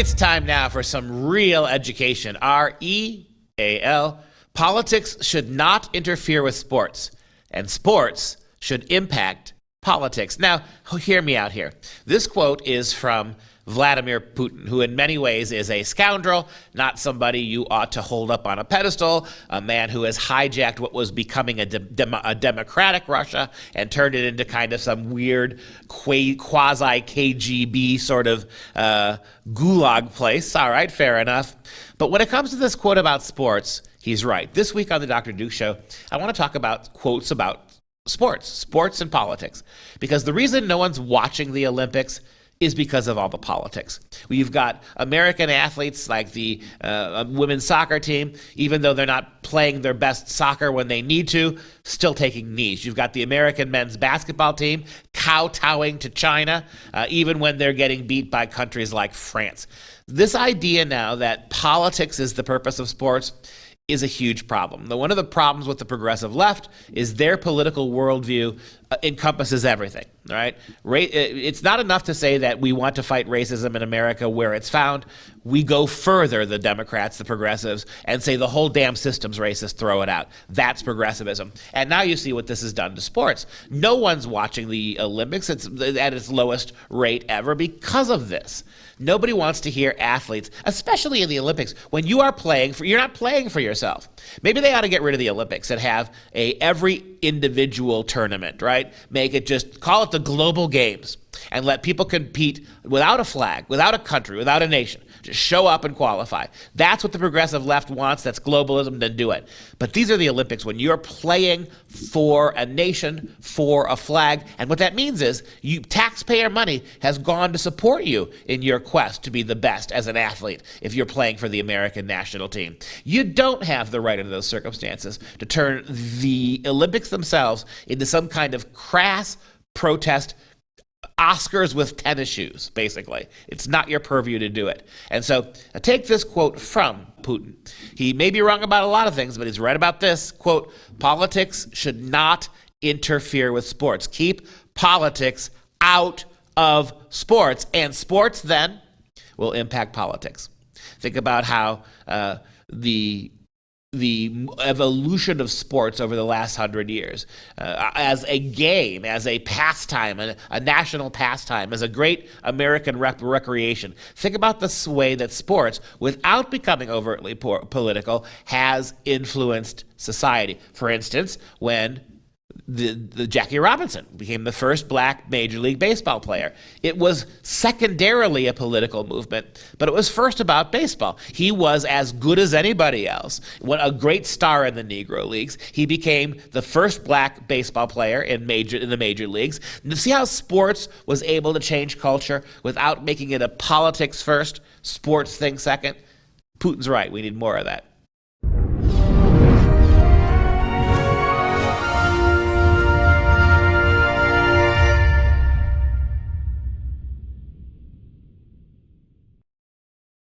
It's time now for some real education. REAL. Politics should not interfere with sports, and sports should impact politics. Now, hear me out here. This quote is from Vladimir Putin, who in many ways is a scoundrel, not somebody you ought to hold up on a pedestal, a man who has hijacked what was becoming a democratic Russia and turned it into kind of some weird quasi-KGB sort of gulag place. All right, fair enough. But when it comes to this quote about sports, he's right. This week on the Dr. Duke Show, I want to talk about quotes about sports and politics, because the reason no one's watching the Olympics is because of all the politics. You've got American athletes like the women's soccer team, even though they're not playing their best soccer when they need to, still taking knees. You've got the American men's basketball team kowtowing to China, even when they're getting beat by countries like France. This idea now that politics is the purpose of sports is a huge problem. One of the problems with the progressive left is their political worldview encompasses everything, right? It's not enough to say that we want to fight racism in America where it's found. We go further, the Democrats, the progressives, and say the whole damn system's racist, throw it out. That's progressivism. And now you see what this has done to sports. No one's watching the Olympics. It's at its lowest rate ever because of this. Nobody wants to hear athletes, especially in the Olympics, when you are playing you're not playing for yourself. Maybe they ought to get rid of the Olympics and have every individual tournament, right? Call it the global games and let people compete without a flag, without a country, without a nation. Just show up and qualify. That's what the progressive left wants. That's globalism. Then do it. But these are the Olympics when you're playing for a nation, for a flag. And what that means is taxpayer money has gone to support you in your quest to be the best as an athlete if you're playing for the American national team. You don't have the right under those circumstances to turn the Olympics themselves into some kind of crass protest Oscars with tennis shoes, basically. It's not your purview to do it. And so take this quote from Putin. He may be wrong about a lot of things, but he's right about this. Quote, politics should not interfere with sports. Keep politics out of sports. And sports then will impact politics. Think about how the evolution of sports over the last 100 years as a game, as a pastime, a national pastime, as a great American recreation. Think about the way that sports, without becoming overtly political, has influenced society. For instance, when the Jackie Robinson became the first black Major League Baseball player. It was secondarily a political movement, but it was first about baseball. He was as good as anybody else, a great star in the Negro Leagues. He became the first black baseball player in the major leagues. And see how sports was able to change culture without making it a politics first, sports thing second? Putin's right. We need more of that.